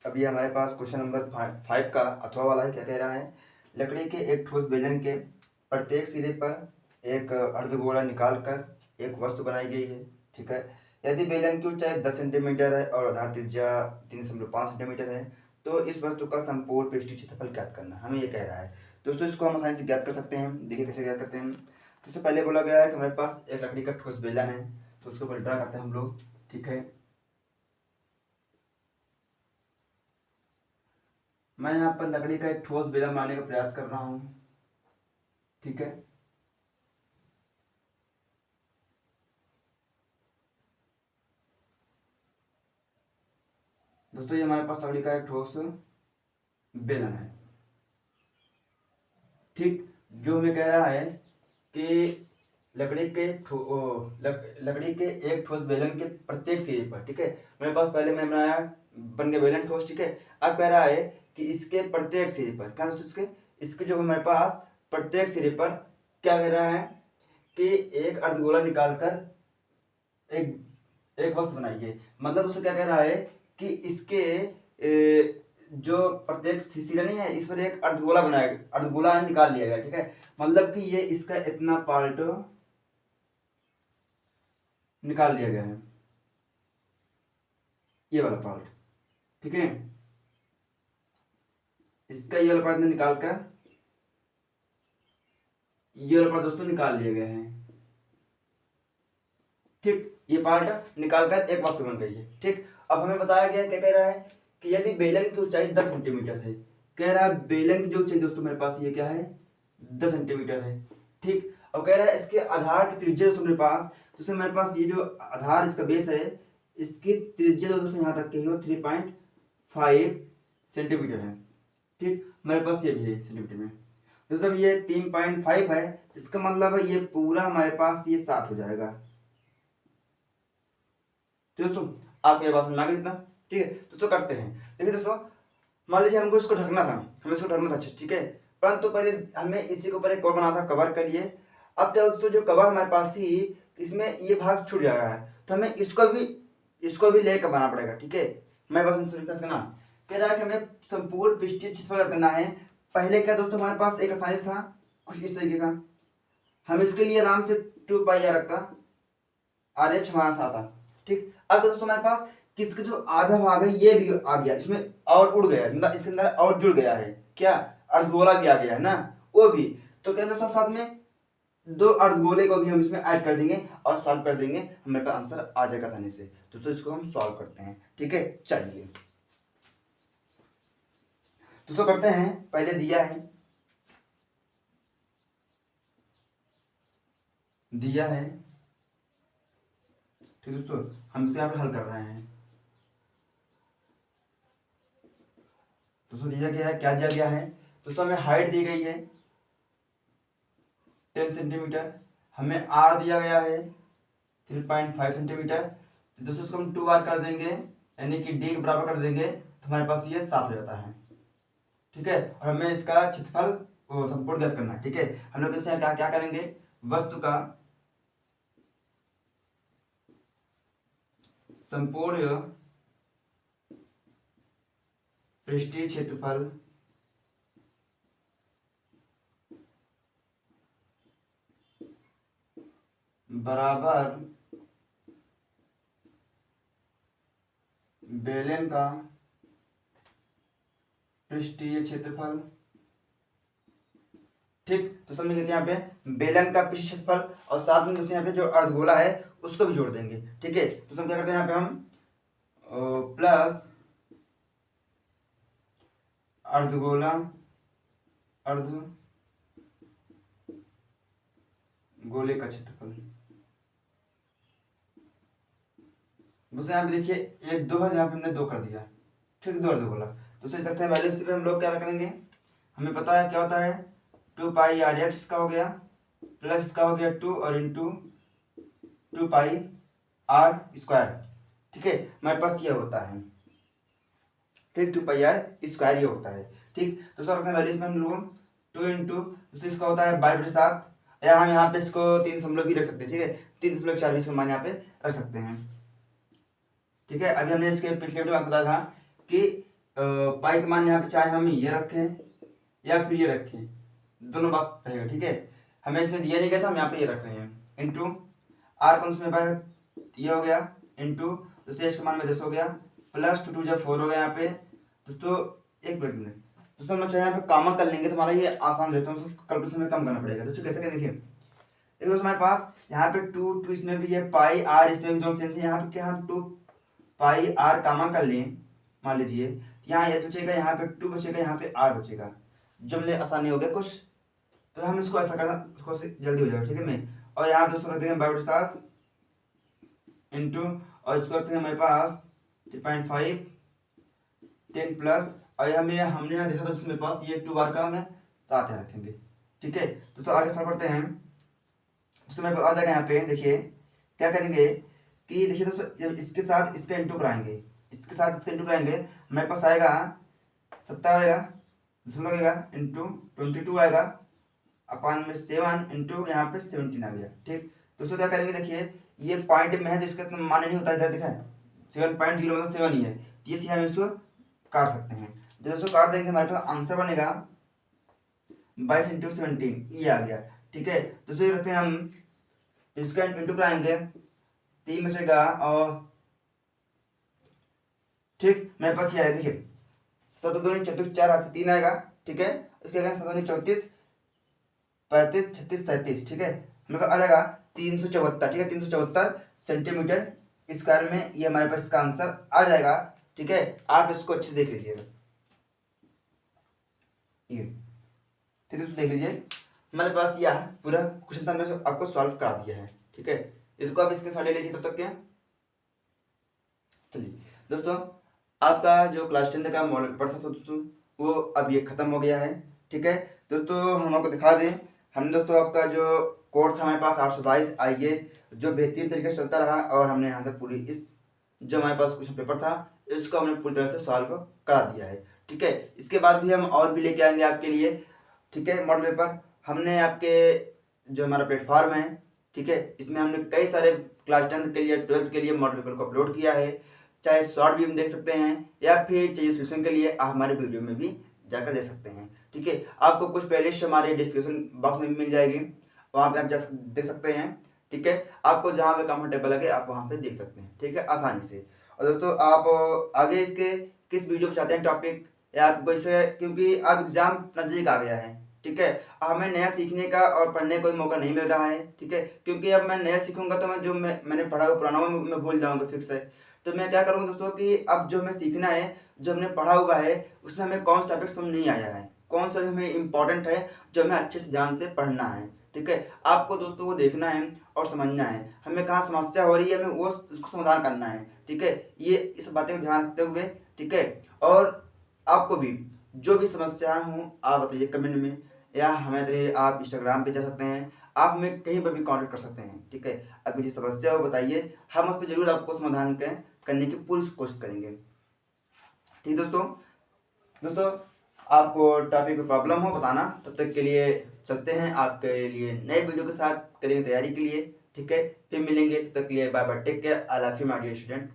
अभी हमारे पास question number 5 का अथवा वाला है। क्या कह रहा है? लकड़ी के एक ठोस बेलन के प्रत्येक सिरे पर एक अर्धगोला निकालकर एक वस्तु बनाई गई है। ठीक है। यदि बेलन की ऊंचाई 10 सेंटीमीटर है और आधार त्रिज्या 3.5 सेंटीमीटर है तो इस वस्तु का संपूर्ण पृष्ठीय क्षेत्रफल ज्ञात करना, हमें ये कह रहा है। दोस्तों इसको हम आसानी से ज्ञात कर सकते हैं। देखिए कैसे ज्ञात करते हैं। दोस्तों पहले बोला गया है कि हमारे पास एक लकड़ी का ठोस बेलन है, तो उसको ड्रा करते हैं हम लोग। ठीक है। मैं यहाँ पर लकड़ी का एक ठोस बेलन बनाने का प्रयास कर रहा हूँ। ठीक है। दोस्तों ये हमारे पास लकड़ी का एक ठोस बेलन है। ठीक। जो हमें कह रहा है कि लकड़ी के एक ठोस बेलन के प्रत्येक सिरे पर। ठीक है। मेरे पास पहले मैं बनाया बन गया बेलन ठोस। ठीक है। अब कह रहा है कि इसके प्रत्येक सिरे पर क्या दोस्तों, इसके इसके जो हमारे पास प्रत्येक सिरे पर क्या कह रहा है कि एक अर्धगोला निकालकर एक एक वस्तु बनाई है। मतलब दोस्तों क्या कह रहा है कि इसके जो प्रत्येक सिरा नहीं है, इस पर एक अर्धगोला बनाया, अर्धगोला निकाल लिया गया। ठीक है। मतलब कि ये इसका इतना पार्ट निकाल लिया गया है, ये वाला पार्ट। ठीक है। इसका ये वाला पार्ट निकाल कर ये वाला पार्ट दोस्तों निकाल लिया गया है। ठीक। ये पार्ट निकालकर एक वस्तु बन गई है। ठीक। अब हमें बताया गया क्या कह रहा है कि यदि बेलन की ऊंचाई 10 सेंटीमीटर है, कह रहा है बेलन की जो ऊंचाई दोस्तों मेरे पास ये क्या है, 10 सेंटीमीटर है। ठीक। अब कह रहा है इसके आधार की त्रिज्या दोस्तों मेरे पास, दोस्तों मेरे पास ये जो आधार इसका बेस है, इसकी त्रिज्या दोस्तों यहाँ तक की है 3.5 सेंटीमीटर है। ठीक। मेरे पास ये भी है सेंटीमीटर में। दोस्तों ये 3.5 है, इसका मतलब है ये पूरा हमारे पास ये 7 हो जाएगा। दोस्तों आपको ये बात समझ में आ गई इतना? ठीक है। दोस्तों करते हैं। देखिए दोस्तों, मान लीजिए हमको इसको ढकना था, हमें इसको ढकना था अच्छे। ठीक है। परंतु पहले हमें इसी के ऊपर एक कवर बना था कवर के लिए। अब क्या दोस्तों, जो कवर हमारे पास थी इसमें ये भाग छूट जा रहा है, तो हमें इसको भी लेकर बनाना पड़ेगा। ठीक है। मैं बस करना कह रहा है कि हमें संपूर्ण पृष्ठीय क्षेत्रफल करना है। पहले क्या दोस्तों, हमारे पास एक आसानी था कुछ इस तरीके का, हम इसके लिए आराम से 2 पाई आर रखता, आर एच हमारा सा आता। ठीक। अब दोस्तों हमारे पास किसका जो आधा भाग है ये भी आ गया इसमें और उड़ गया है, मतलब इसके अंदर और जुड़ गया है, क्या अर्धगोला भी आ गया है ना, वो भी। तो क्या दोस्तों साथ में 2 अर्धगोले को भी हम इसमें ऐड कर देंगे और सॉल्व कर देंगे, हमें पास आंसर आ जाएगा आसानी से। दोस्तों इसको हम सॉल्व करते हैं। ठीक है। चलिए दोस्तों करते हैं। पहले दिया है। ठीक दोस्तों, हम इसको यहाँ पे हल कर रहे हैं। दोस्तों दिया गया है, क्या दिया गया है दोस्तों, हमें हाइट दी गई है 10 सेंटीमीटर, हमें आर दिया गया है 3.5 सेंटीमीटर। तो दोस्तों इसको हम 2 बार कर देंगे, यानी कि डी के बराबर कर देंगे, तो हमारे पास ये 7 हो जाता है। ठीक है। और हमें इसका क्षेत्रफल संपूर्ण ज्ञात करना है। ठीक है। हम लोग इसमें क्या क्या करेंगे, वस्तु का संपूर्ण पृष्ठीय क्षेत्रफल बराबर बेलन का पृष्ठीय क्षेत्रफल। ठीक। तो समझ गए यहाँ पे बेलन का पृष्ठीय क्षेत्रफल और साथ में दोस्तों यहाँ पे जो अर्धगोला है उसको भी जोड़ देंगे। ठीक है। तो हम क्या करते हैं यहाँ पे हम प्लस अर्धगोला अर्धगोले का क्षेत्रफल। दोस्तों यहाँ पे देखिए 1 2 है, यहाँ पे हमने 2 कर दिया। ठीक। 2 अर्धगोला। दोस्तों इस सकते हैं वैल्यू से पे हम लोग क्या करेंगे, हमें पता है क्या होता है 2 पाई आर एच का हो गया प्लस इसका हो गया 2 और इंटू 2 पाई आर स्क्वायर। ठीक है। हमारे पास ये होता है। ठीक। 2 पाई आर स्क्वायर ये होता है। ठीक। तो सर रखते हैं वैल्यूज में हम लोग 2 इंटू दोस्तों इसका होता है 22/7, या हम यहाँ पे इसको 3 भी रख सकते हैं। ठीक है। 3.4 का मान यहाँ पे रख सकते हैं। ठीक है। अभी हमने इसके पिछले वीडियो में बताया था कि पाई का मान यहाँ पे चाहे हम ये रखें या फिर ये रखें, दोनों बात रहेगा, ठीक है। हमें इसमें दिया नहीं गया था, हम यहाँ पे ये रख रहे हैं, इंटू आर कौन उसमें पाएगा, ये हो गया, इंटू दोस्तों इसका मान में 10 हो गया, प्लस 2 2 जब 4 हो गया यहाँ पे दोस्तों। एक मिनट दोस्तों, हम चाहे यहाँ पे कॉमन कर लेंगे तो हमारा ये आसान रहता है, उसको कैलकुलेशन में कम करना पड़ेगा दोस्तों। कैसे क्या देखिए, देखो हमारे पास यहाँ पे 2 इसमें भी है, पाई आर इसमें भी दोनों सेम है। यहाँ पे क्या हम 2 पाई आर कॉमन कर लें, मान लीजिए यहाँ एच बचेगा, यहाँ पे 2 बचेगा, यहाँ पे आर बचेगा, जुमले आसानी हो गया कुछ। तो हम इसको ऐसा करना, थोड़ा सा जल्दी हो जाएगा, ठीक है। मैं और यहाँ दोस्तों रख देंगे 5/7 इंटू, और इसको रखते हैं हमारे पास 3.5 10 प्लस, और हमें हमने यहाँ देखा था दोस्तों मेरे पास ये 2 बार का हमें साथ यहाँ रखेंगे, ठीक है। दोस्तों आगे सॉल्व करते हैं दोस्तों। मेरे पास आ जाएगा यहाँ पे, देखिए क्या करेंगे कि देखिए दोस्तों, जब इसके साथ इसका इंटू कराएंगे, इसके साथ इसका इंटू कराएंगे, हमारे पास आएगा 70 आएगा, दशमलव लगेगा, इंटू 22 आएगा, अपान में 7 इंटू यहाँ पे 17 आ गया, ठीक। दोस्तों क्या करेंगे, देखिए ये पॉइंट में है तो इसका इतना मान नहीं होता, इधर दिखाए 7.0 मतलब 7 ही है, तो ये हम इसको काट सकते हैं। दोस्तों काट देंगे, हमारे पास आंसर बनेगा 22 इंटू 17, ये आ गया, ठीक है। दोस्तों ये रखते हैं हम, इसका इंटू कराएंगे 3 बचेगा, और ठीक मेरे पास ये आया, देखिए 7 2 34 4 हाथ से 3 आएगा, ठीक है। उसके आगे 7 34 35 36 37, ठीक है। मेरे पास आ जाएगा 374, ठीक है, 374 सेंटीमीटर स्क्वायर में ये हमारे पास इसका आंसर आ जाएगा, ठीक है। आप इसको अच्छे से देख लीजिएगा, ये ठीक है, देख लीजिए हमारे पास यह पूरा क्वेश्चन था, मैंने आपको सॉल्व करा दिया है, ठीक है। इसको आप स्क्रीनशॉट ले लीजिए तब तक क्या। चलिए दोस्तों, आपका जो क्लास 10 का मॉडल पेपर था दोस्तों, वो अब ये खत्म हो गया है, ठीक है। दोस्तों हम आपको दिखा दें, हमने दोस्तों आपका जो कोड था हमारे पास 822 आइए, जो बेहतरीन तरीके से चलता रहा, और हमने यहाँ तक पूरी इस जो हमारे पास क्वेश्चन पेपर था इसको हमने पूरी तरह से सॉल्व करा दिया है, ठीक है। इसके बाद भी हम और भी लेके आएंगे आपके लिए, ठीक है, मॉडल पेपर। हमने आपके जो हमारा प्लेटफॉर्म है, ठीक है, इसमें हमने कई सारे क्लास 10 के लिए 12th के लिए मॉडल पेपर को अपलोड किया है, चाहे शॉर्ट भी हम देख सकते हैं, या फिर चाहिए सोल्यूशन के लिए आप हमारे वीडियो में भी जाकर देख सकते हैं, ठीक है। आपको कुछ प्लेलिस्ट हमारे डिस्क्रिप्शन बॉक्स में भी मिल जाएगी, वहाँ पे आप जा देख सकते हैं, ठीक है। आपको जहाँ पे कंफर्टेबल लगे आप वहाँ पे देख सकते हैं, ठीक है, आसानी से। और दोस्तों आप आगे इसके किस वीडियो पे चाहते हैं टॉपिक, या आपको इसे, क्योंकि अब एग्जाम नज़दीक आ गया है, ठीक है, हमें नया सीखने का और पढ़ने का कोई मौका नहीं मिल रहा है, ठीक है, क्योंकि अब मैं नया सीखूंगा तो मैं जो मैंने पढ़ा हुआ पुराना मैं भूल जाऊंगा फिक्स है। तो मैं क्या करूँगा दोस्तों कि अब जो हमें सीखना है, जो हमने पढ़ा हुआ है उसमें हमें कौन सा टॉपिक समझ नहीं आया है, कौन सा भी हमें इम्पोर्टेंट है, जो हमें अच्छे से ध्यान से पढ़ना है, ठीक है। आपको दोस्तों वो देखना है और समझना है, हमें कहाँ समस्या हो रही है, हमें वो उसको समाधान करना है, ठीक है। ये इस बातें को ध्यान रखते हुए, ठीक है, और आपको भी जो भी समस्या हो आप बताइए कमेंट में, या हमें आप इंस्टाग्राम पे जा सकते हैं, आप हमें कहीं पर भी कांटेक्ट कर सकते हैं, ठीक है। आपकी जो समस्या हो बताइए, हम उस पर जरूर आपको समाधान करने की पूरी कोशिश करेंगे, ठीक दोस्तों आपको टॉपिक में प्रॉब्लम हो बताना। तब तक के लिए चलते हैं, आपके लिए नए वीडियो के साथ करेंगे तैयारी के लिए, ठीक है। फिर मिलेंगे, तब तक के लिए bye bye, take care, I love you my dear student.